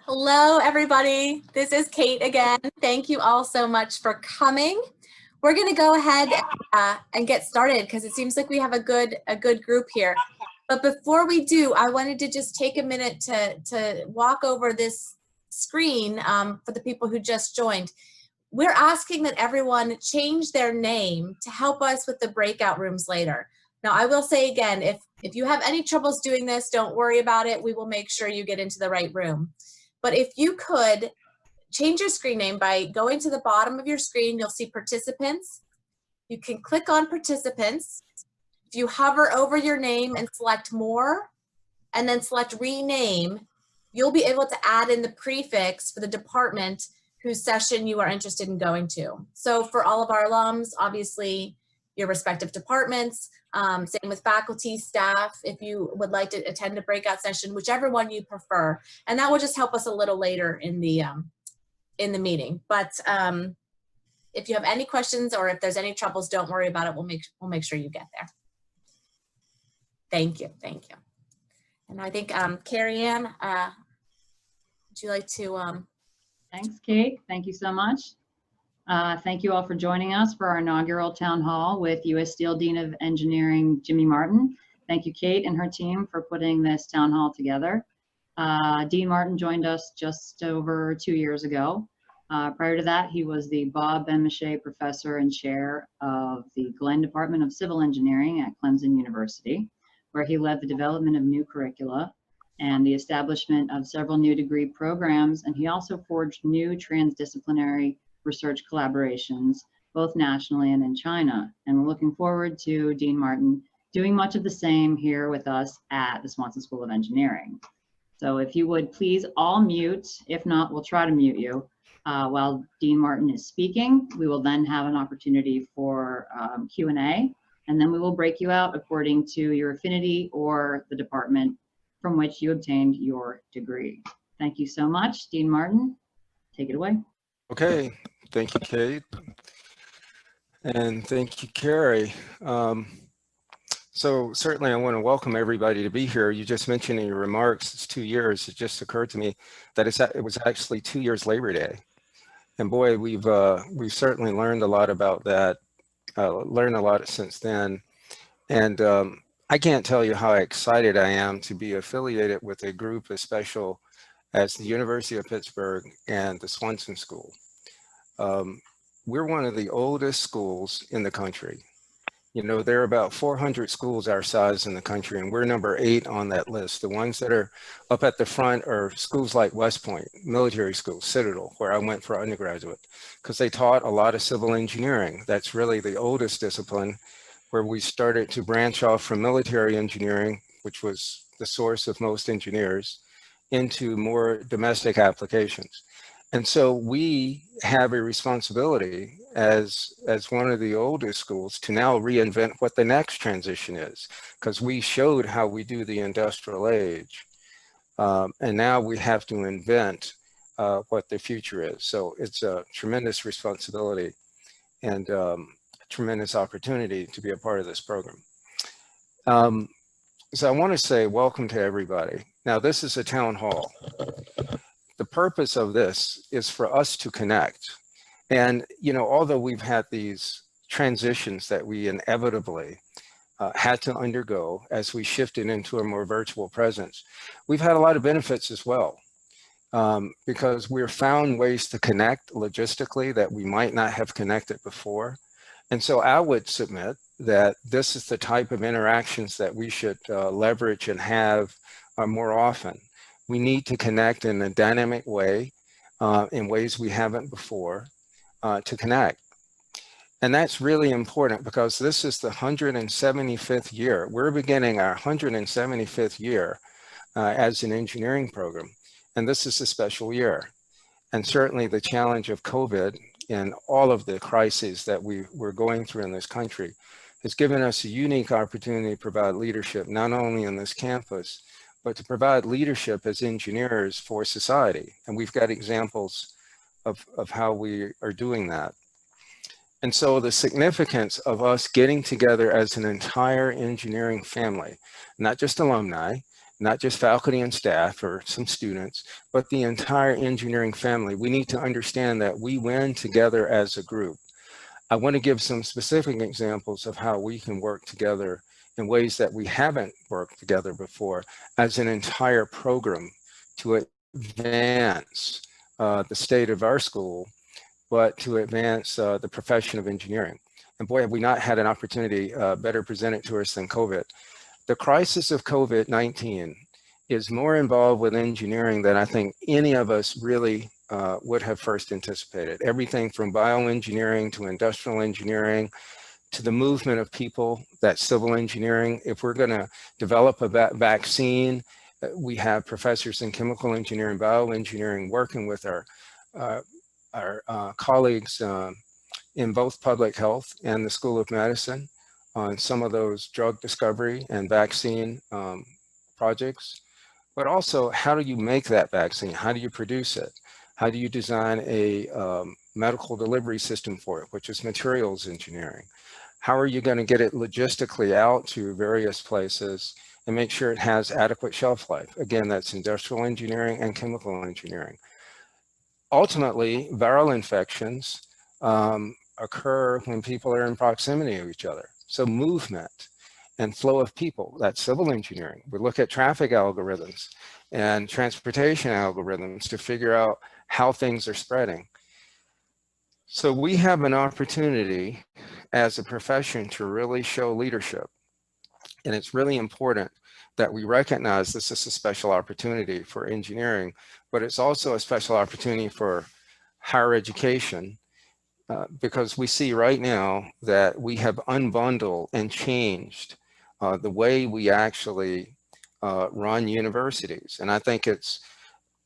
Hello, everybody. This is Kate again. Thank you all so much for coming. We're going to go ahead and get started because it seems like we have a good group here. But before we do, I wanted to just take a minute to walk over this screen for the people who just joined. We're asking that everyone change their name to help us with the breakout rooms later. Now, I will say again, if you have any troubles doing this, don't worry about it. We will make sure you get into the right room. But if you could change your screen name by going to the bottom of your screen, you'll see participants. You can click on participants. If you hover over your name and select more, and then select rename, you'll be able to add in the prefix for the department whose session you are interested in going to. So for all of our alums, obviously your respective departments, same with faculty, staff, if you would like to attend a breakout session, whichever one you prefer. And that will just help us a little later in the meeting. But if you have any questions or if there's any troubles, don't worry about it. We'll make sure you get there. Thank you. And I think Carrie Ann, would you like to? Thanks, Kate. Thank you so much. Thank you all for joining us for our inaugural town hall with U.S. Steel Dean of Engineering, Jimmy Martin. Thank you, Kate and her team, for putting this town hall together. Dean Martin joined us just over 2 years ago. Prior to that, he was the Bob Ben-Maché Professor and Chair of the Glenn Department of Civil Engineering at Clemson University, where he led the development of new curricula and the establishment of several new degree programs. And he also forged new transdisciplinary research collaborations, both nationally and in China. And we're looking forward to Dean Martin doing much of the same here with us at the Swanson School of Engineering. So if you would please all mute, if not, we'll try to mute you while Dean Martin is speaking. We will then have an opportunity for Q&A, and then we will break you out according to your affinity or the department from which you obtained your degree. Thank you so much. Dean Martin, take it away. Okay, thank you, Kate. And thank you, Carrie. So certainly I want to welcome everybody to be here. You just mentioned in your remarks, it's 2 years. It just occurred to me that it was actually 2 years Labor Day. And boy, we've certainly learned a lot about that, learned a lot since then. And I can't tell you how excited I am to be affiliated with a group as special as the University of Pittsburgh and the Swanson School. We're one of the oldest schools in the country. You know, there are about 400 schools our size in the country, and we're number 8 on that list. The ones that are up at the front are schools like West Point, military school, Citadel, where I went for undergraduate, because they taught a lot of civil engineering. That's really the oldest discipline, where we started to branch off from military engineering, which was the source of most engineers, into more domestic applications. And so we have a responsibility as one of the oldest schools to now reinvent what the next transition is, because we showed how we do the industrial age. And now we have to invent what the future is. So it's a tremendous responsibility and tremendous opportunity to be a part of this program. So I want to say welcome to everybody. Now, this is a town hall. The purpose of this is for us to connect. And, you know, although we've had these transitions that we inevitably had to undergo as we shifted into a more virtual presence, we've had a lot of benefits as well, because we've found ways to connect logistically that we might not have connected before. And so I would submit that this is the type of interactions that we should leverage and have more often. We need to connect in a dynamic way, in ways we haven't before, to connect. And that's really important because this is the 175th year. We're beginning our 175th year as an engineering program. And this is a special year. And certainly the challenge of COVID and all of the crises that we're going through in this country has given us a unique opportunity to provide leadership, not only in this campus, but to provide leadership as engineers for society. And we've got examples of how we are doing that. And so the significance of us getting together as an entire engineering family, not just alumni, not just faculty and staff or some students, but the entire engineering family. We need to understand that we win together as a group. I want to give some specific examples of how we can work together in ways that we haven't worked together before as an entire program to advance the state of our school, but to advance the profession of engineering. And boy, have we not had an opportunity better presented to us than COVID. The crisis of COVID-19 is more involved with engineering than I think any of us really would have first anticipated. Everything from bioengineering to industrial engineering to the movement of people, that's civil engineering. If we're going to develop a vaccine, we have professors in chemical engineering, bioengineering working with our colleagues in both public health and the School of Medicine on some of those drug discovery and vaccine projects. But also, how do you make that vaccine? How do you produce it? How do you design a medical delivery system for it, which is materials engineering? How are you going to get it logistically out to various places and make sure it has adequate shelf life? Again, that's industrial engineering and chemical engineering. Ultimately, viral infections occur when people are in proximity of each other. So movement and flow of people, that's civil engineering. We look at traffic algorithms and transportation algorithms to figure out how things are spreading. So we have an opportunity as a profession to really show leadership. And it's really important that we recognize this is a special opportunity for engineering, but it's also a special opportunity for higher education, because we see right now that we have unbundled and changed the way we actually run universities. And I think it's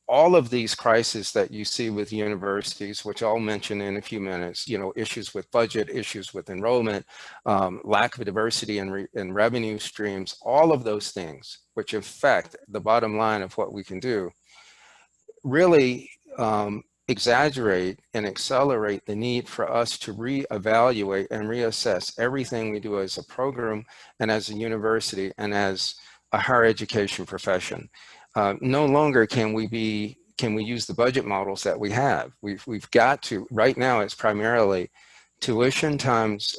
all of these crises that you see with universities, which I'll mention in a few minutes, you know, issues with budget, issues with enrollment, lack of diversity in revenue streams, all of those things which affect the bottom line of what we can do, really exaggerate and accelerate the need for us to reevaluate and reassess everything we do as a program and as a university and as a higher education profession. No longer can we use the budget models that we have. We've got to, right now it's primarily tuition times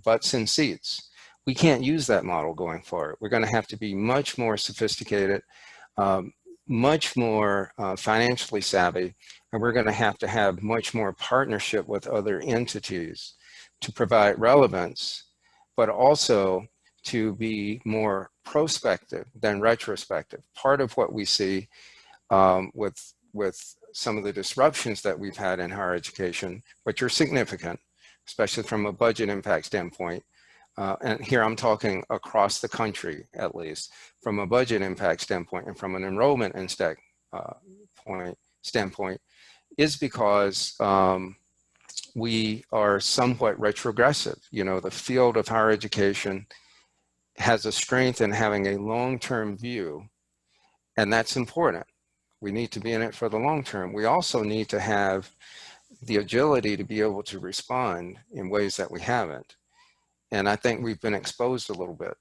butts and seats. We can't use that model going forward. We're going to have to be much more sophisticated, much more financially savvy, and we're going to have much more partnership with other entities to provide relevance, but also to be more prospective than retrospective. Part of what we see with some of the disruptions that we've had in higher education, which are significant, especially from a budget impact standpoint, and here I'm talking across the country, at least, from a budget impact standpoint and from an enrollment and standpoint, is because we are somewhat retrogressive. You know, the field of higher education has a strength in having a long-term view, and that's important. We need to be in it for the long term. We also need to have the agility to be able to respond in ways that we haven't. And I think we've been exposed a little bit.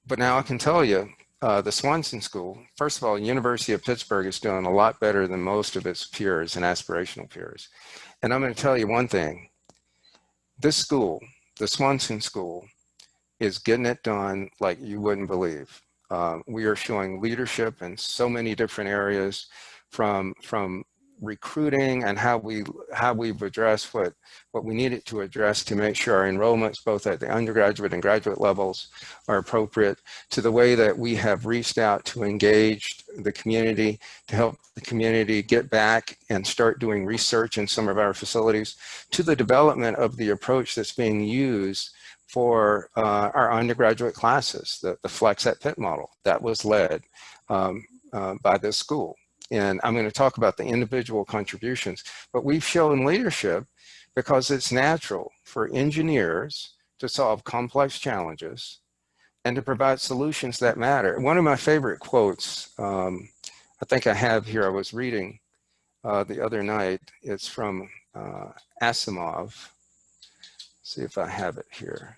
But now I can tell you, the Swanson School, first of all, University of Pittsburgh is doing a lot better than most of its peers and aspirational peers. And I'm going to tell you one thing. This school, the Swanson School, is getting it done like you wouldn't believe. We are showing leadership in so many different areas, from recruiting and how we've addressed what we needed to address to make sure our enrollments both at the undergraduate and graduate levels are appropriate, to the way that we have reached out to engage the community, to help the community get back and start doing research in some of our facilities, to the development of the approach that's being used for our undergraduate classes, the Flex at Pitt model that was led by this school. And I'm going to talk about the individual contributions, but we've shown leadership because it's natural for engineers to solve complex challenges and to provide solutions that matter. One of my favorite quotes, I think I have here, I was reading the other night, it's from Asimov. See if I have it here.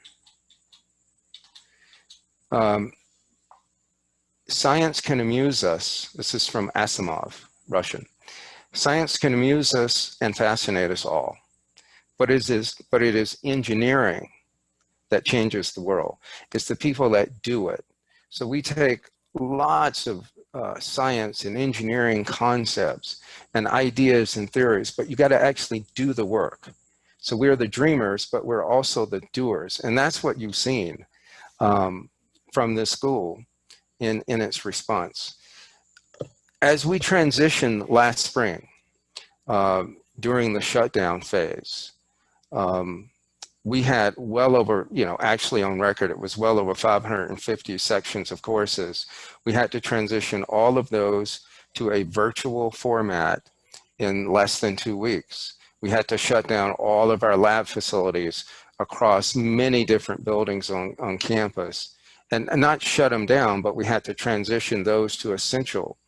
science can amuse us. This is from Asimov, Russian. Science can amuse us and fascinate us all, but it is engineering that changes the world. It's the people that do it. So we take lots of science and engineering concepts and ideas and theories, but you got to actually do the work. So we're the dreamers, but we're also the doers. And that's what you've seen from this school in its response. As we transitioned last spring, during the shutdown phase, we had well over, actually on record, it was well over 550 sections of courses. We had to transition all of those to a virtual format in less than 2 weeks. We had to shut down all of our lab facilities across many different buildings on campus, and not shut them down, but we had to transition those to essential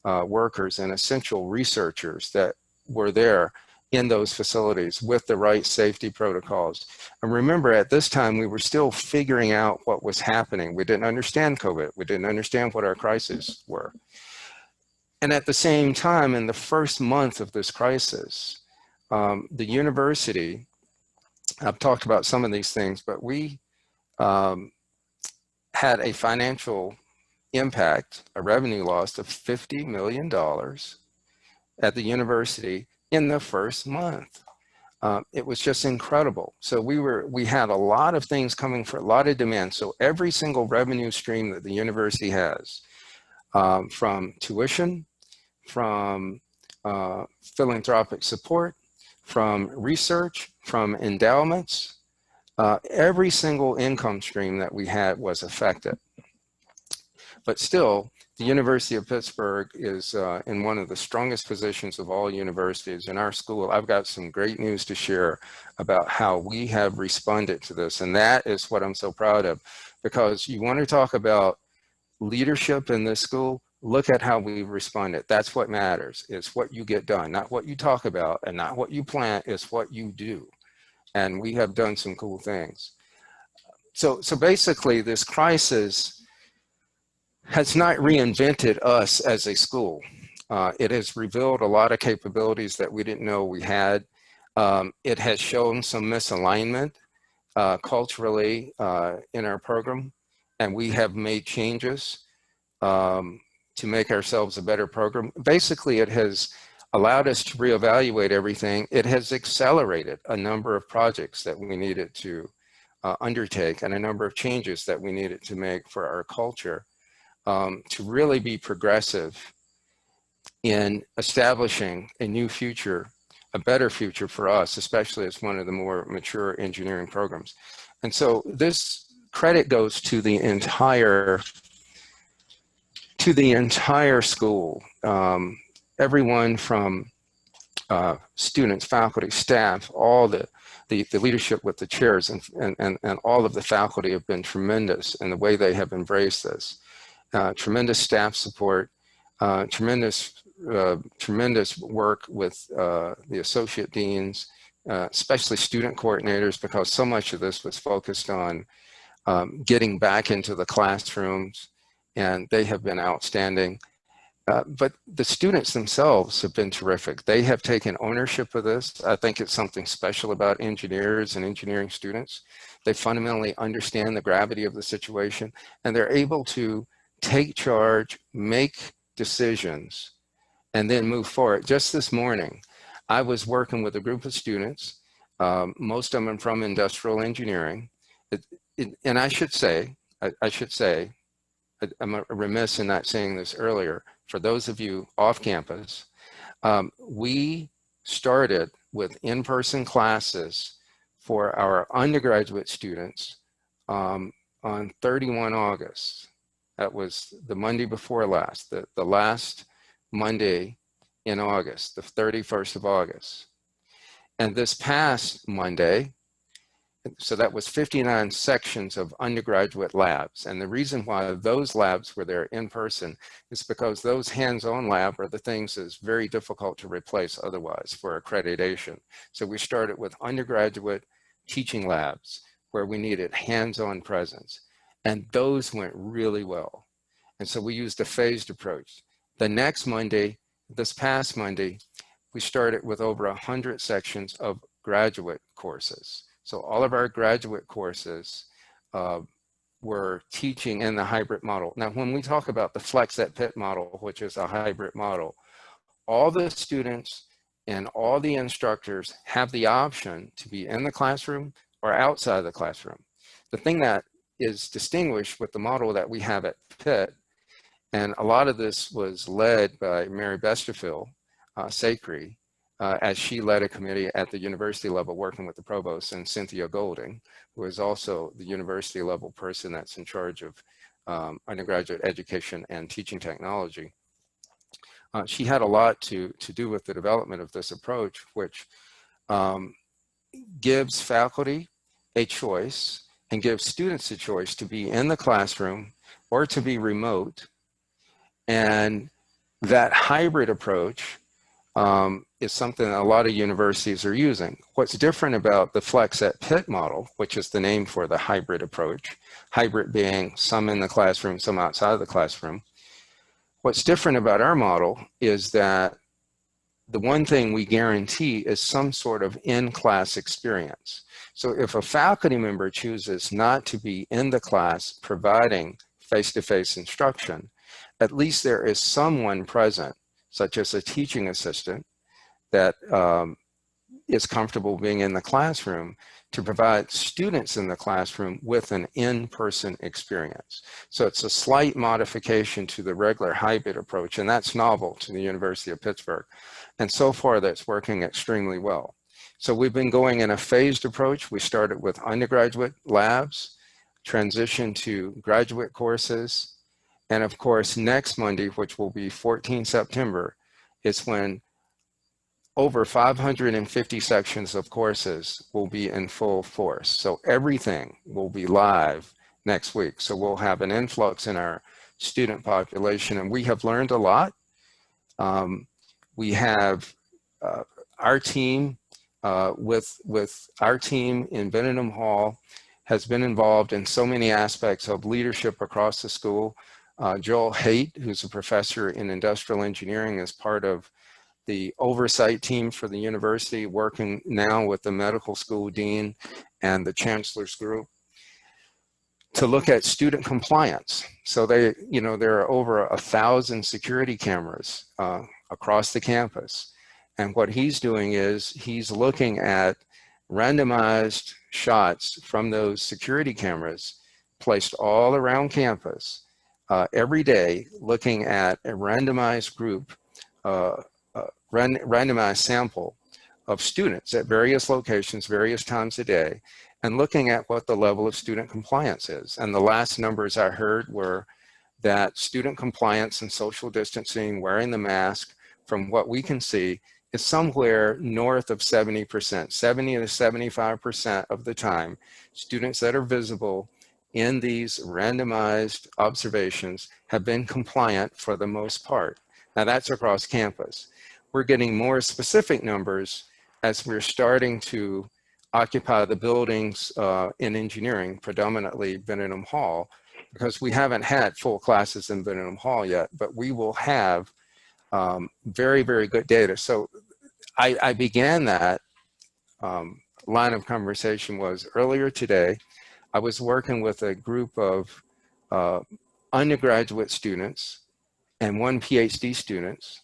workers and essential researchers that were there in those facilities with the right safety protocols. And remember, at this time, we were still figuring out what was happening. We didn't understand COVID. We didn't understand what our crises were. And at the same time, in the first month of this crisis, the university, I've talked about some of these things, but we had a financial impact, a revenue loss of $50 million at the university in the first month. It was just incredible. So we had a lot of things coming for a lot of demand. So every single revenue stream that the university has, from tuition, from philanthropic support, from research, from endowments, every single income stream that we had was affected. But still, the University of Pittsburgh is in one of the strongest positions of all universities. In our school, I've got some great news to share about how we have responded to this. And that is what I'm so proud of, because you want to talk about leadership in this school, look at how we've responded. That's what matters. It's what you get done, not what you talk about and not what you plan, it's what you do. And we have done some cool things. So basically, this crisis has not reinvented us as a school. It has revealed a lot of capabilities that we didn't know we had. It has shown some misalignment culturally in our program, and we have made changes to make ourselves a better program. Basically, it has allowed us to reevaluate everything. It has accelerated a number of projects that we needed to undertake and a number of changes that we needed to make for our culture. To really be progressive in establishing a new future, a better future for us, especially as one of the more mature engineering programs. And so this credit goes to the entire school, everyone from students, faculty, staff, all the leadership with the chairs and all of the faculty have been tremendous in the way they have embraced this. Tremendous staff support, tremendous work with the associate deans, especially student coordinators, because so much of this was focused on getting back into the classrooms, and they have been outstanding. But the students themselves have been terrific. They have taken ownership of this. I think it's something special about engineers and engineering students. They fundamentally understand the gravity of the situation, and they're able to take charge, make decisions, and then move forward. Just this morning, I was working with a group of students, most of them from industrial engineering, and I should say, I'm remiss in not saying this earlier, for those of you off campus, we started with in-person classes for our undergraduate students on 31 August. That was the Monday before last, the last Monday in August, the 31st of August. And this past Monday, so that was 59 sections of undergraduate labs. And the reason why those labs were there in person is because those hands-on lab are the things that's very difficult to replace otherwise for accreditation. So we started with undergraduate teaching labs where we needed hands-on presence. And those went really well. And so we used a phased approach. The next Monday, this past Monday, we started with over 100 sections of graduate courses. So all of our graduate courses were teaching in the hybrid model. Now, when we talk about the Flex at Pitt model, which is a hybrid model, all the students and all the instructors have the option to be in the classroom or outside the classroom. The thing that is distinguished with the model that we have at Pitt, and a lot of this was led by Mary Besterfield Sacre, as she led a committee at the university level working with the provost, and Cynthia Golding, who is also the university level person that's in charge of undergraduate education and teaching technology. She had a lot to do with the development of this approach, which gives faculty a choice and gives students a choice to be in the classroom or to be remote. And that hybrid approach is something that a lot of universities are using. What's different about the Flex at Pitt model, which is the name for the hybrid approach, hybrid being some in the classroom, some outside of the classroom. What's different about our model is that the one thing we guarantee is some sort of in-class experience. So if a faculty member chooses not to be in the class providing face-to-face instruction, at least there is someone present, such as a teaching assistant, that is comfortable being in the classroom to provide students in the classroom with an in-person experience. So it's a slight modification to the regular hybrid approach, and that's novel to the University of Pittsburgh. And so far that's working extremely well. So we've been going in a phased approach. We started with undergraduate labs, transitioned to graduate courses, and of course, next Monday, which will be 14 September, is when over 550 sections of courses will be in full force. So everything will be live next week. So we'll have an influx in our student population, and we have learned a lot. We have our team with our team in Benedum Hall has been involved in so many aspects of leadership across the school. Joel Haight, who's a professor in industrial engineering, is part of the oversight team for the university, working now with the medical school dean and the chancellor's group to look at student compliance. So there are over 1,000 security cameras across the campus. And what he's doing is he's looking at randomized shots from those security cameras placed all around campus every day, looking at a randomized group, randomized sample of students at various locations, various times a day, and looking at what the level of student compliance is. And the last numbers I heard were that student compliance and social distancing, wearing the mask, from what we can see, is somewhere north of 70%, 70 to 75% of the time, students that are visible in these randomized observations have been compliant for the most part. Now that's across campus. We're getting more specific numbers as we're starting to occupy the buildings in engineering, predominantly Benedum Hall, because we haven't had full classes in Benedum Hall yet, but we will have very, very good data. So I began that line of conversation was earlier today. I was working with a group of undergraduate students and one PhD students,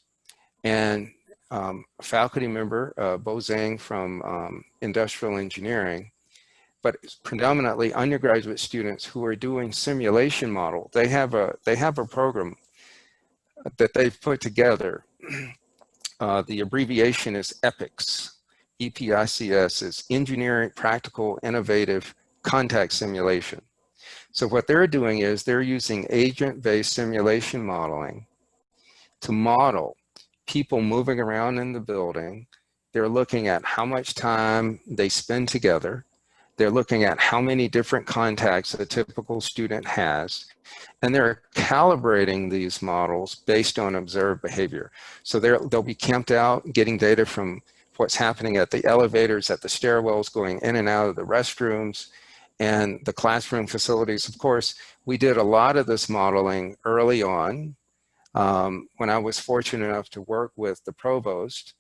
and a faculty member, Bo Zhang from industrial engineering, but predominantly undergraduate students who are doing simulation model. They have a program that they've put together. The abbreviation is EPICS. EPICS is Engineering Practical Innovative Contact Simulation. So what they're doing is they're using agent-based simulation modeling to model people moving around in the building. They're looking at how much time they spend together. They're looking at how many different contacts a typical student has, and they're calibrating these models based on observed behavior. So they'll be camped out, getting data from what's happening at the elevators, at the stairwells, going in and out of the restrooms, and the classroom facilities. Of course, we did a lot of this modeling early on when I was fortunate enough to work with the provost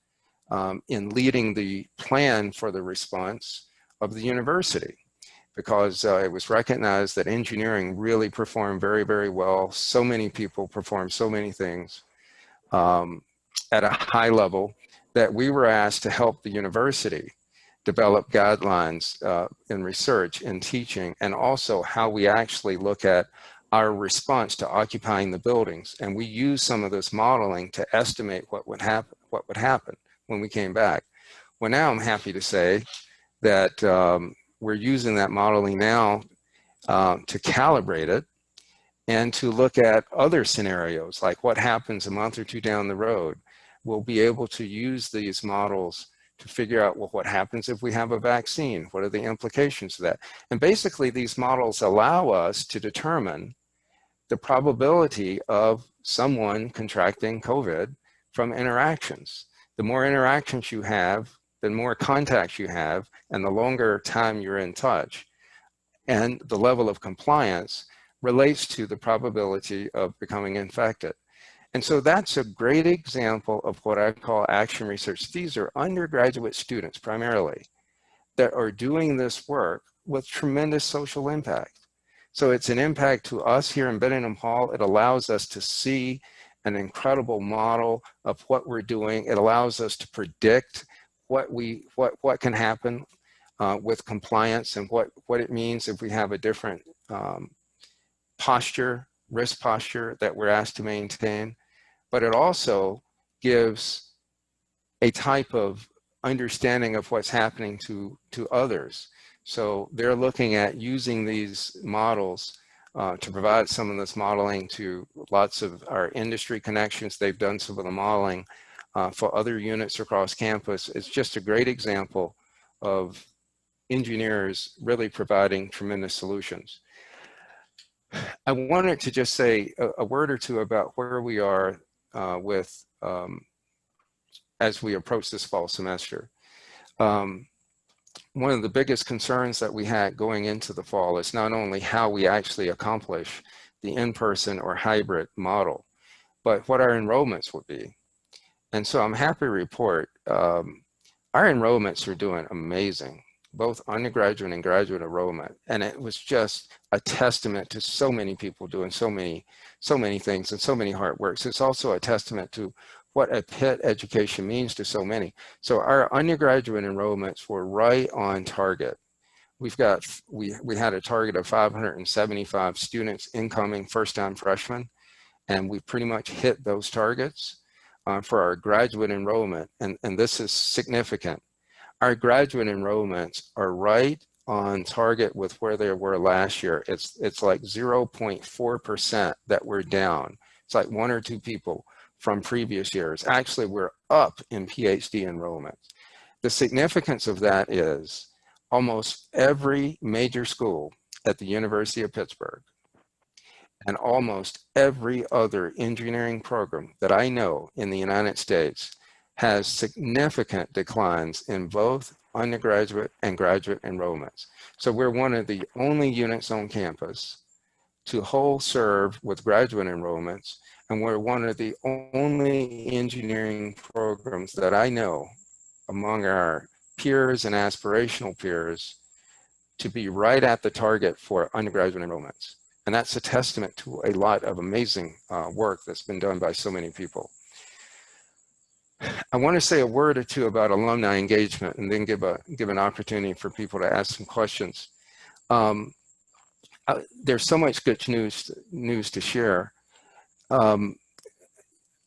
in leading the plan for the response of the university, because it was recognized that engineering really performed very, very well. So many people performed so many things at a high level that we were asked to help the university develop guidelines in research and teaching, and also how we actually look at our response to occupying the buildings. And we used some of this modeling to estimate what would happen when we came back. Well, now I'm happy to say that we're using that modeling now to calibrate it and to look at other scenarios, like what happens a month or two down the road. We'll be able to use these models to figure out, well, what happens if we have a vaccine? What are the implications of that? And basically, these models allow us to determine the probability of someone contracting COVID from interactions. The more interactions you have, the more contacts you have, and the longer time you're in touch, and the level of compliance relates to the probability of becoming infected. And so that's a great example of what I call action research. These are undergraduate students primarily that are doing this work with tremendous social impact. So it's an impact to us here in Benningham Hall. It allows us to see an incredible model of what we're doing. It allows us to predict what can happen with compliance, and what it means if we have a different risk posture that we're asked to maintain. But it also gives a type of understanding of what's happening to others. So they're looking at using these models to provide some of this modeling to lots of our industry connections. They've done some of the modeling for other units across campus. It's just a great example of engineers really providing tremendous solutions. I wanted to just say a word or two about where we are with as we approach this fall semester. One of the biggest concerns that we had going into the fall is not only how we actually accomplish the in-person or hybrid model, but what our enrollments would be. And so I'm happy to report our enrollments are doing amazing, both undergraduate and graduate enrollment. And it was just a testament to so many people doing so many things and so many hard works. It's also a testament to what a Pitt education means to so many. So our undergraduate enrollments were right on target. We had a target of 575 students incoming first-time freshmen, and we pretty much hit those targets for our graduate enrollment. And this is significant. Our graduate enrollments are right on target with where they were last year. It's like 0.4% that we're down. It's like 1 or 2 people from previous years. Actually, we're up in PhD enrollments. The significance of that is almost every major school at the University of Pittsburgh and almost every other engineering program that I know in the United States has significant declines in both undergraduate and graduate enrollments. So we're one of the only units on campus to hold serve with graduate enrollments, and we're one of the only engineering programs that I know among our peers and aspirational peers to be right at the target for undergraduate enrollments. And that's a testament to a lot of amazing work that's been done by so many people. I want to say a word or two about alumni engagement and then give an opportunity for people to ask some questions. There's so much good news to share. I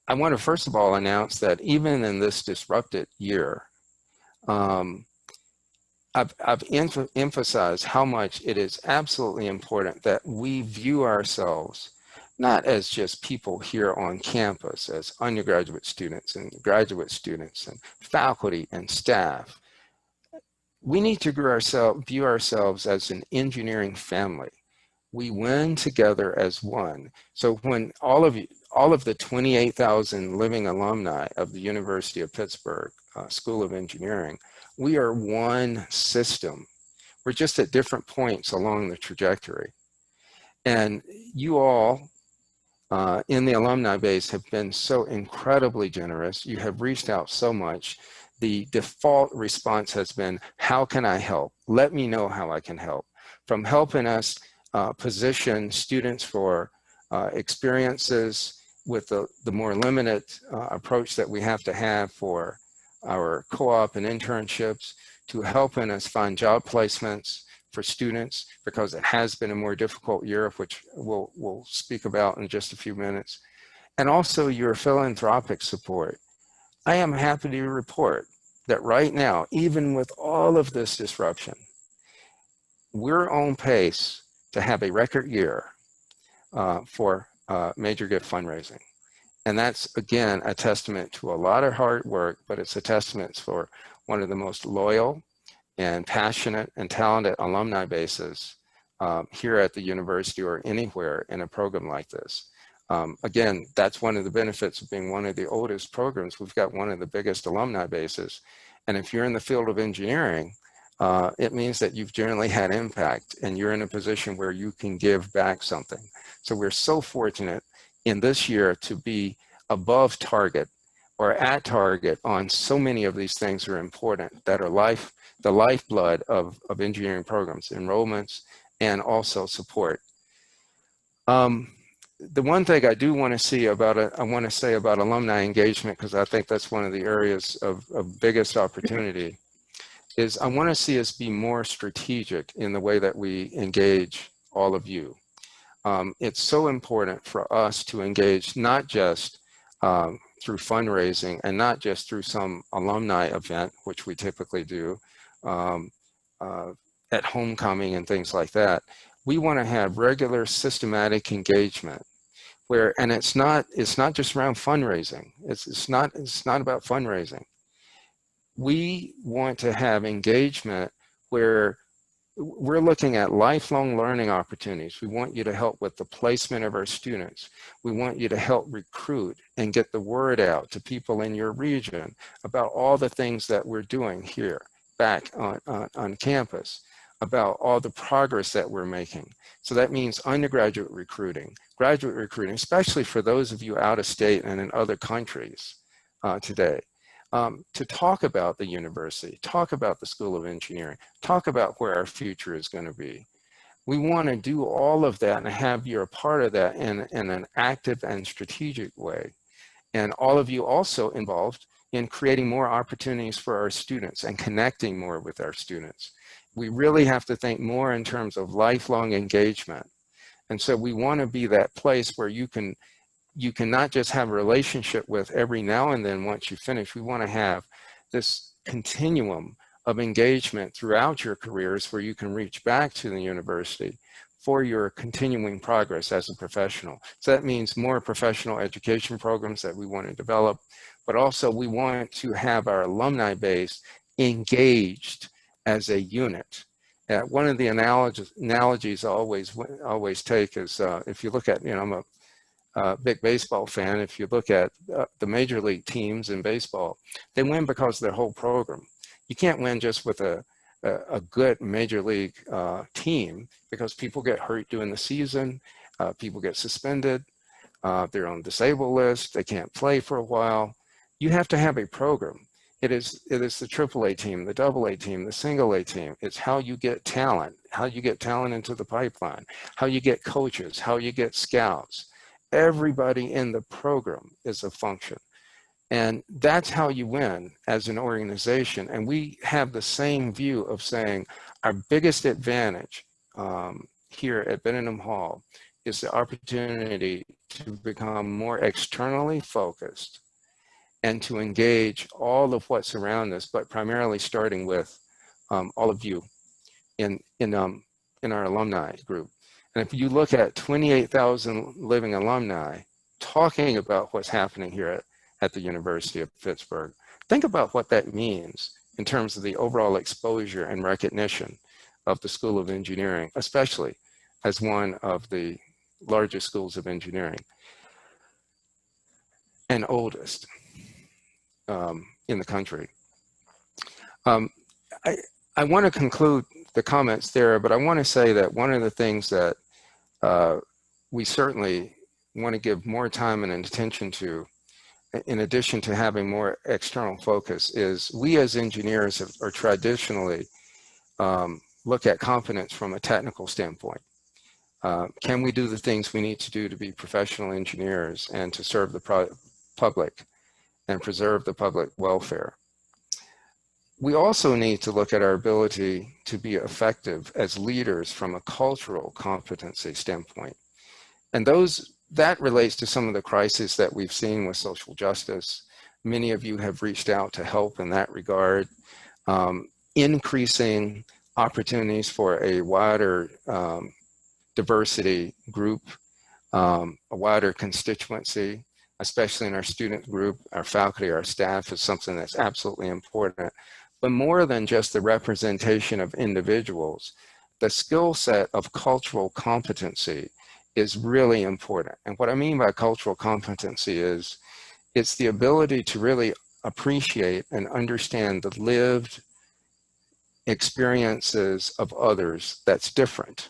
want to first of all announce that even in this disrupted year, I've emphasized how much it is absolutely important that we view ourselves not as just people here on campus, as undergraduate students and graduate students and faculty and staff. We need to view ourselves as an engineering family. We win together as one. So when all of the 28,000 living alumni of the University of Pittsburgh School of Engineering, we are one system. We're just at different points along the trajectory. And you all in the alumni base have been so incredibly generous. You have reached out so much. The default response has been, how can I help? Let me know how I can help. From helping us position students for experiences with the more limited approach that we have to have for our co-op and internships, to helping us find job placements for students, because it has been a more difficult year, which we'll speak about in just a few minutes, and also your philanthropic support. I am happy to report that right now, even with all of this disruption, we're on pace to have a record year for major gift fundraising. And that's, again, a testament to a lot of hard work, but it's a testament for one of the most loyal and passionate and talented alumni bases here at the university or anywhere in a program like this. Again, that's one of the benefits of being one of the oldest programs. We've got one of the biggest alumni bases. And if you're in the field of engineering, it means that you've generally had impact and you're in a position where you can give back something. So we're so fortunate in this year to be above target or at target on so many of these things that are important, that are the lifeblood of engineering programs, enrollments, and also support. The one thing I do want to see about I want to say about alumni engagement, because I think that's one of the areas of biggest opportunity, is I want to see us be more strategic in the way that we engage all of you. It's so important for us to engage not just through fundraising and not just through some alumni event, which we typically do at homecoming and things like that. We want to have regular systematic engagement where, and it's not just around fundraising. It's not about fundraising. We want to have engagement where we're looking at lifelong learning opportunities. We want you to help with the placement of our students. We want you to help recruit and get the word out to people in your region about all the things that we're doing here back on campus, about all the progress that we're making. So that means undergraduate recruiting, graduate recruiting, especially for those of you out of state and in other countries today. To talk about the university, talk about the School of Engineering, talk about where our future is going to be. We want to do all of that and have you a part of that in an active and strategic way. And all of you also involved in creating more opportunities for our students and connecting more with our students. We really have to think more in terms of lifelong engagement. And so we want to be that place where you can not just have a relationship with every now and then once you finish. We want to have this continuum of engagement throughout your careers where you can reach back to the university for your continuing progress as a professional. So that means more professional education programs that we want to develop, but also we want to have our alumni base engaged as a unit. One of the analogies I always take is if you look at, I'm a big baseball fan. If you look at the major league teams in baseball, they win because of their whole program. You can't win just with a good major league team, because people get hurt during the season, people get suspended, they're on disabled list, they can't play for a while. You have to have a program. It is the AAA team, the AA team, the single A team. It's how you get talent into the pipeline, how you get coaches, how you get scouts. Everybody in the program is a function. And that's how you win as an organization. And we have the same view of saying our biggest advantage here at Benedum Hall is the opportunity to become more externally focused and to engage all of what's around us, but primarily starting with all of you in our alumni group. And if you look at 28,000 living alumni talking about what's happening here at the University of Pittsburgh, think about what that means in terms of the overall exposure and recognition of the School of Engineering, especially as one of the largest schools of engineering and oldest in the country. I want to conclude the comments there, but I want to say that one of the things that we certainly want to give more time and attention to, in addition to having more external focus, is we as engineers are traditionally look at competence from a technical standpoint. Can we do the things we need to do to be professional engineers and to serve the public and preserve the public welfare? We also need to look at our ability to be effective as leaders from a cultural competency standpoint. And that relates to some of the crises that we've seen with social justice. Many of you have reached out to help in that regard. Increasing opportunities for a wider diversity group, a wider constituency, especially in our student group, our faculty, our staff, is something that's absolutely important. But more than just the representation of individuals, the skill set of cultural competency is really important. And what I mean by cultural competency is it's the ability to really appreciate and understand the lived experiences of others that's different.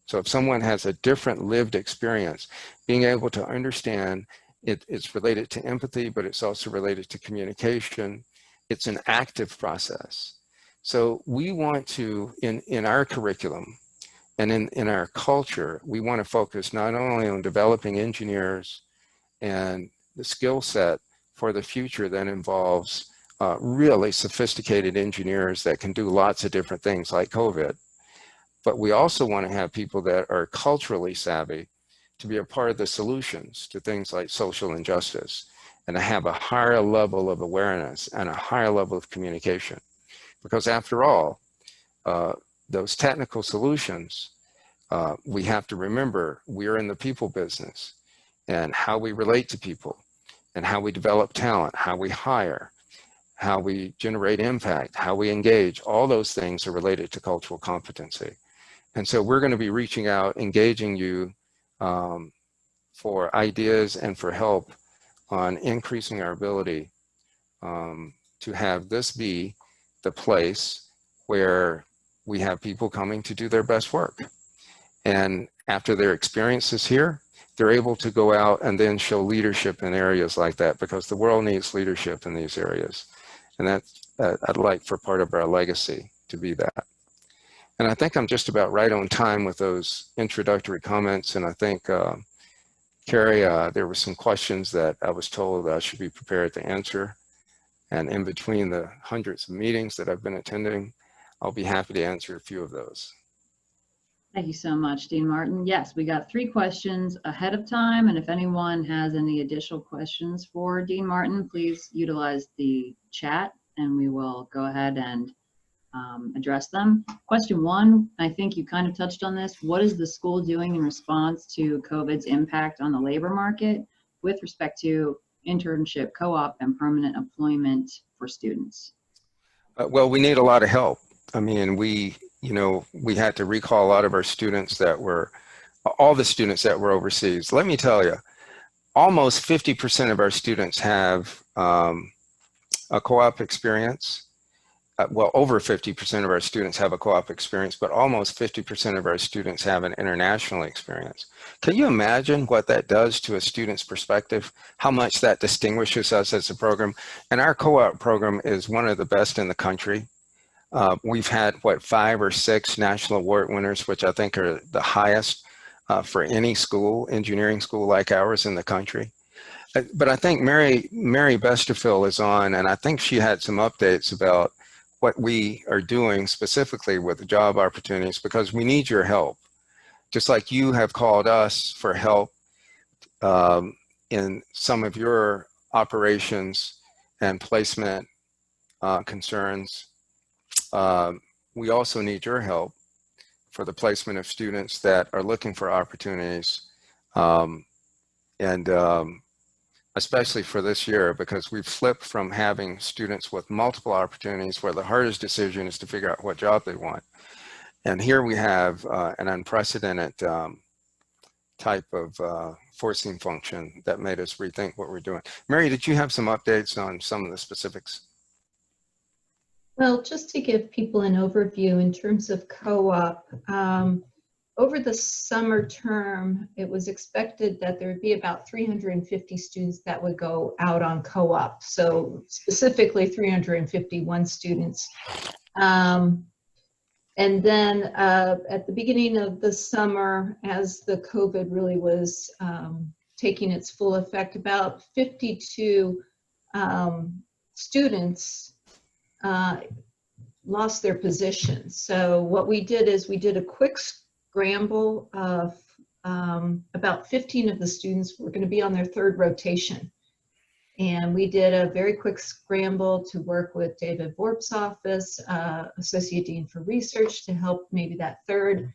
So if someone has a different lived experience, being able to understand it's related to empathy, but it's also related to communication. It's an active process. So we want to, in our curriculum and in our culture, we want to focus not only on developing engineers and the skill set for the future that involves really sophisticated engineers that can do lots of different things like COVID, but we also want to have people that are culturally savvy to be a part of the solutions to things like social injustice, and to have a higher level of awareness and a higher level of communication. Because after all, those technical solutions, we have to remember we're in the people business, and how we relate to people, and how we develop talent, how we hire, how we generate impact, how we engage, all those things are related to cultural competency. And so we're going to be reaching out, engaging you for ideas and for help on increasing our ability to have this be the place where we have people coming to do their best work. And after their experiences here, they're able to go out and then show leadership in areas like that, because the world needs leadership in these areas. And that's, I'd like for part of our legacy to be that. And I think I'm just about right on time with those introductory comments. And I think, Carrie, there were some questions that I was told I should be prepared to answer. And in between the hundreds of meetings that I've been attending, I'll be happy to answer a few of those. Thank you so much, Dean Martin. Yes, we got 3 questions ahead of time, and if anyone has any additional questions for Dean Martin, please utilize the chat and we will go ahead and address them. Question 1, I think you kind of touched on this. What is the school doing in response to COVID's impact on the labor market with respect to internship, co-op, and permanent employment for students? Well, we need a lot of help. I mean, we had to recall a lot of our students that were, all the students that were overseas. Let me tell you, almost 50% of our students have a co-op experience. Well, over 50% of our students have a co-op experience, but almost 50% of our students have an international experience. Can you imagine what that does to a student's perspective? How much that distinguishes us as a program? And our co-op program is one of the best in the country. We've had, 5 or 6 national award winners, which I think are the highest for any school, engineering school like ours in the country. But I think Mary Besterfield is on, and I think she had some updates about what we are doing specifically with the job opportunities, because we need your help. Just like you have called us for help in some of your operations and placement concerns, we also need your help for the placement of students that are looking for opportunities, especially for this year, because we've flipped from having students with multiple opportunities where the hardest decision is to figure out what job they want. And here we have an unprecedented type of forcing function that made us rethink what we're doing. Mary, did you have some updates on some of the specifics? Well, just to give people an overview in terms of co-op, over the summer term, it was expected that there would be about 350 students that would go out on co-op. So specifically 351 students. And then at the beginning of the summer, as the COVID really was taking its full effect, about 52 students lost their positions. So what we did is we did a quick scramble of about 15 of the students were going to be on their third rotation. And we did a very quick scramble to work with David Vorp's office, Associate Dean for Research, to help maybe that third,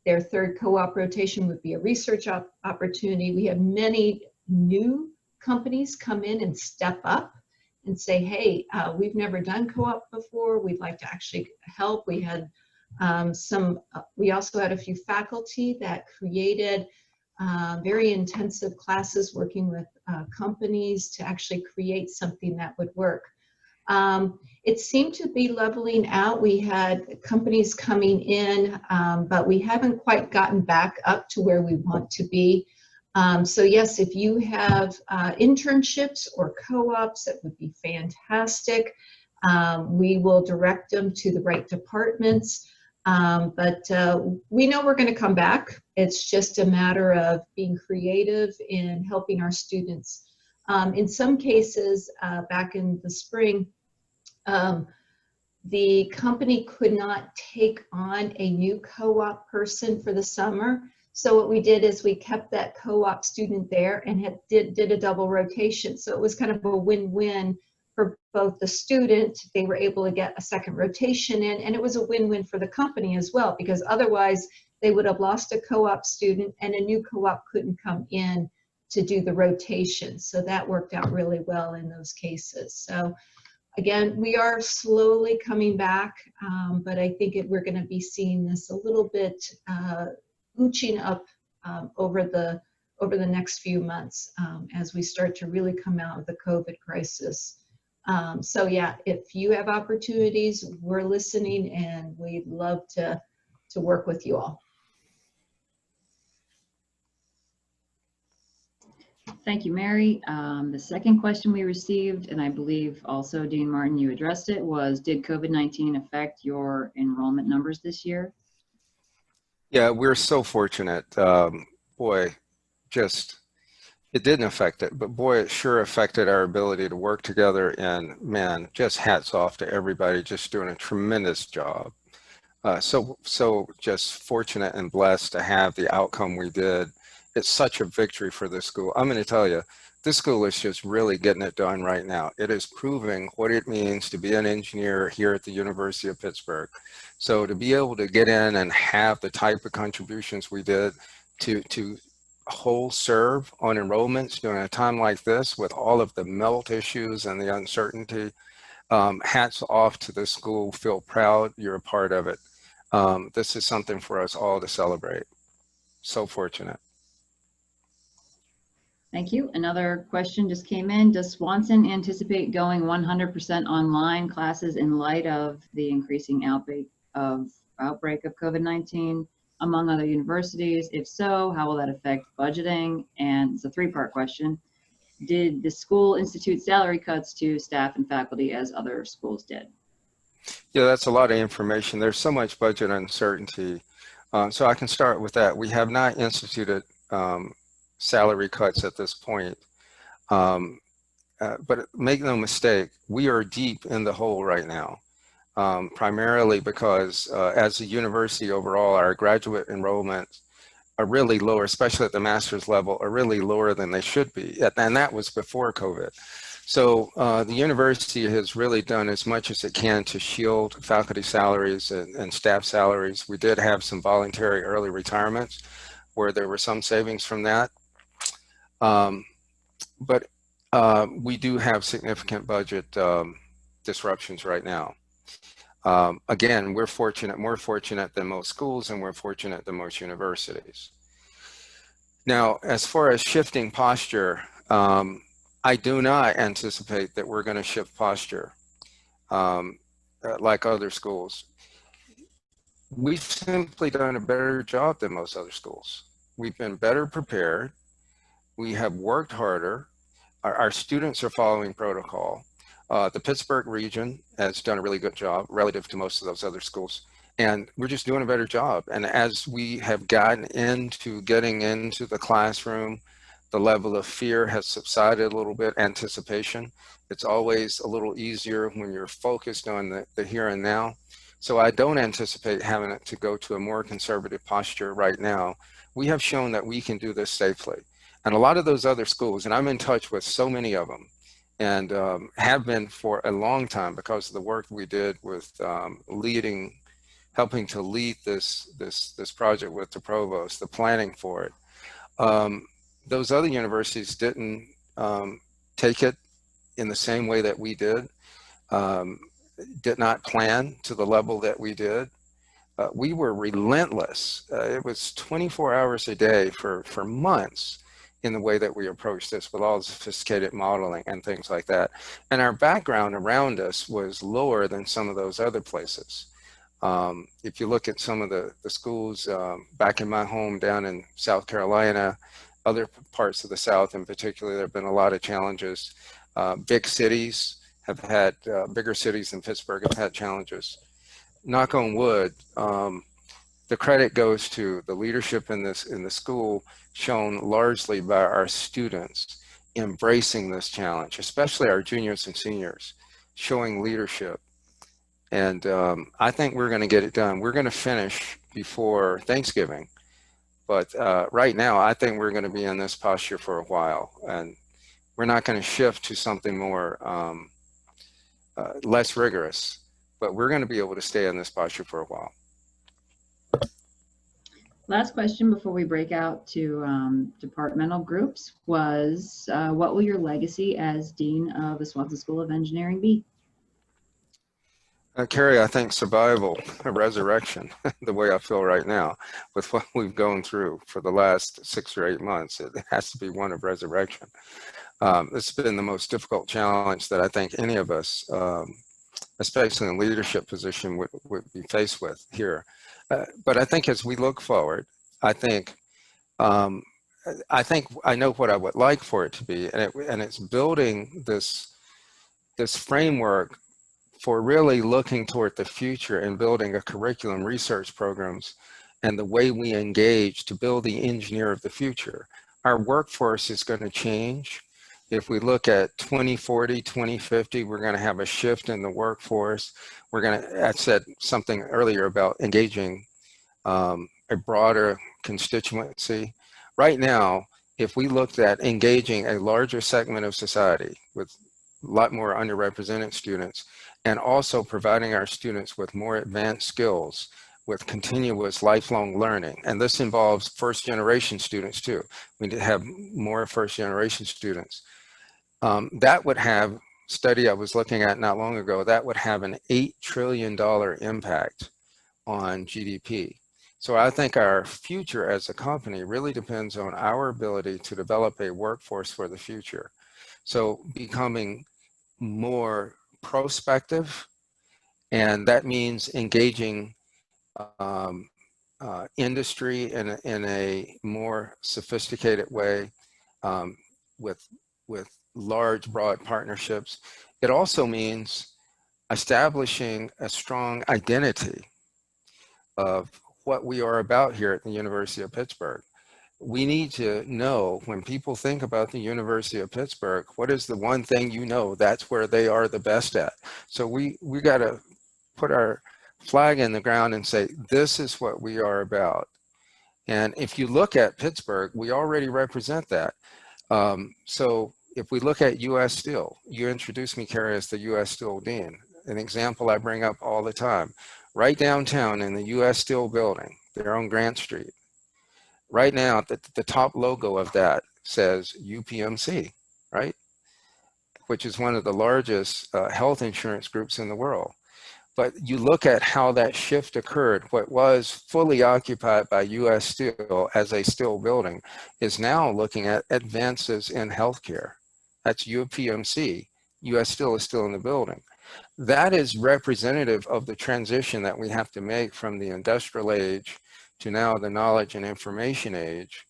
their third co-op rotation would be a research opportunity. We had many new companies come in and step up and say, hey, we've never done co-op before. We'd like to actually help. We had we also had a few faculty that created very intensive classes working with companies to actually create something that would work. It seemed to be leveling out. We had companies coming in, but we haven't quite gotten back up to where we want to be. So yes, if you have internships or co-ops, that would be fantastic. We will direct them to the right departments. But we know we're going to come back. It's just a matter of being creative in helping our students. In some cases, back in the spring, the company could not take on a new co-op person for the summer. So what we did is we kept that co-op student there and did a double rotation. So it was kind of a win-win for both the student. They were able to get a second rotation in, and it was a win-win for the company as well, because otherwise they would have lost a co-op student and a new co-op couldn't come in to do the rotation. So that worked out really well in those cases. So again, we are slowly coming back, but I think we're going to be seeing this a little bit ooching up over the next few months as we start to really come out of the COVID crisis. So yeah, if you have opportunities, we're listening and we'd love to work with you all. Thank you, Mary. The second question we received, and I believe also Dean Martin, you addressed it, was did COVID-19 affect your enrollment numbers this year? Yeah, we're so fortunate. Boy, just, it didn't affect it, but boy, it sure affected our ability to work together. And man, just hats off to everybody just doing a tremendous job. So just fortunate and blessed to have the outcome we did. It's such a victory for this school. I'm going to tell you, this school is just really getting it done right now. It is proving what it means to be an engineer here at the University of Pittsburgh. So to be able to get in and have the type of contributions we did to whole serve on enrollments during a time like this with all of the melt issues and the uncertainty, hats off to the school. Feel proud you're a part of it. This is something for us all to celebrate. So fortunate. Thank you. Another question just came in. Does Swanson anticipate going 100% online classes in light of the increasing outbreak of COVID-19 among other universities? If so, how will that affect budgeting? And it's a three-part question. Did the school institute salary cuts to staff and faculty as other schools did? Yeah, that's a lot of information. There's so much budget uncertainty. So I can start with that. We have not instituted salary cuts at this point. But make no mistake, we are deep in the hole right now, primarily because as a university overall, our graduate enrollments are really lower, especially at the master's level, are really lower than they should be. And that was before COVID. So the university has really done as much as it can to shield faculty salaries and staff salaries. We did have some voluntary early retirements where there were some savings from that. But we do have significant budget disruptions right now. Again, we're fortunate, more fortunate than most schools, and we're fortunate than most universities. Now, as far as shifting posture, I do not anticipate that we're going to shift posture. like other schools. We've simply done a better job than most other schools. We've been better prepared. We have worked harder. Our students are following protocol. The Pittsburgh region has done a really good job relative to most of those other schools. And we're just doing a better job. And as we have gotten into getting into the classroom, the level of fear has subsided a little bit, anticipation. It's always a little easier when you're focused on the here and now. So I don't anticipate having to go to a more conservative posture right now. We have shown that we can do this safely. And a lot of those other schools, and I'm in touch with so many of them, and have been for a long time because of the work we did with helping to lead this project with the provost, the planning for it. Those other universities didn't take it in the same way that we did, did not plan to the level that we did. We were relentless. It was 24 hours a day for months in the way that we approached this with all the sophisticated modeling and things like that. And our background around us was lower than some of those other places. If you look at some of the schools back in my home down in South Carolina, other parts of the South in particular, there have been a lot of challenges. Big cities have had, bigger cities than Pittsburgh have had challenges. Knock on wood, the credit goes to the leadership in the school, shown largely by our students embracing this challenge, especially our juniors and seniors, showing leadership. And I think we're going to get it done. We're going to finish before Thanksgiving. But right now, I think we're going to be in this posture for a while. And we're not going to shift to something more less rigorous. But we're going to be able to stay in this posture for a while. Last question before we break out to departmental groups was, what will your legacy as Dean of the Swanson School of Engineering be? Carrie, I think survival, a resurrection, the way I feel right now with what we've gone through for the last 6 or 8 months, it has to be one of resurrection. It's been the most difficult challenge that I think any of us, especially in a leadership position, would be faced with here. But I think as we look forward, I think I know what I would like for it to be, and it's building this framework for really looking toward the future and building a curriculum, research programs, and the way we engage to build the engineer of the future. Our workforce is going to change. If we look at 2040, 2050, we're going to have a shift in the workforce. We're going to, I said something earlier about engaging a broader constituency. Right now, if we looked at engaging a larger segment of society with a lot more underrepresented students, and also providing our students with more advanced skills with continuous lifelong learning. And this involves first-generation students too. We need to have more first-generation students. That would have, study I was looking at not long ago, that would have an $8 trillion impact on GDP. So I think our future as a company really depends on our ability to develop a workforce for the future. So becoming more prospective, and that means engaging industry in a more sophisticated way with large, broad partnerships. It also means establishing a strong identity of what we are about here at the University of Pittsburgh. We need to know, when people think about the University of Pittsburgh, what is the one thing you know that's where they are the best at. So we got to put our flag in the ground and say, this is what we are about. And if you look at Pittsburgh, we already represent that. So if we look at U.S. Steel, you introduced me, Carrie, as the U.S. Steel Dean. An example I bring up all the time. Right downtown in the U.S. Steel building, they're on Grant Street. Right now, the top logo of that says UPMC, right? Which is one of the largest health insurance groups in the world. But you look at how that shift occurred. What was fully occupied by U.S. Steel as a steel building is now looking at advances in healthcare. That's UPMC US Steel is still in the building. That is representative of the transition that we have to make from the industrial age to now the knowledge and information age.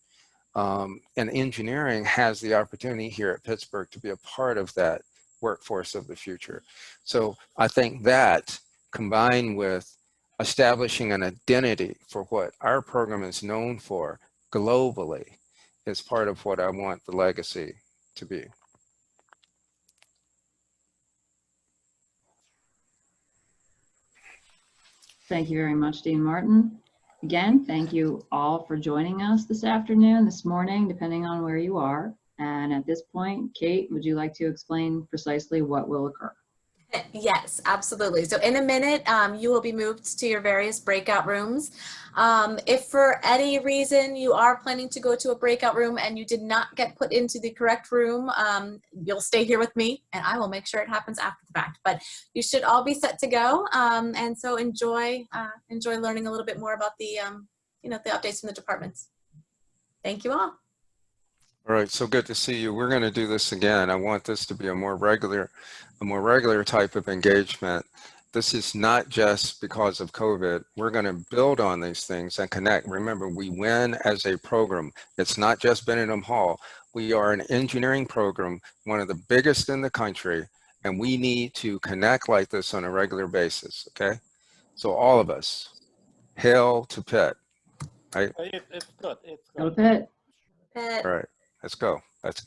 And engineering has the opportunity here at Pittsburgh to be a part of that workforce of the future. So I think that, combined with establishing an identity for what our program is known for globally, is part of what I want the legacy to be. Thank you very much, Dean Martin. Again, thank you all for joining us this afternoon, this morning, depending on where you are. And at this point, Kate, would you like to explain precisely what will occur? Yes, absolutely. So in a minute, you will be moved to your various breakout rooms. If for any reason you are planning to go to a breakout room and you did not get put into the correct room, you'll stay here with me and I will make sure it happens after the fact. But you should all be set to go. And so enjoy learning a little bit more about the, the updates from the departments. Thank you all. All right, so good to see you. We're going to do this again. I want this to be a more regular type of engagement. This is not just because of COVID. We're going to build on these things and connect. Remember, we win as a program. It's not just Benningham Hall. We are an engineering program, one of the biggest in the country, and we need to connect like this on a regular basis, okay? So all of us, hail to Pitt. Right? It's good. It's Go good. to Pitt. Pitt. All right, let's go. Let's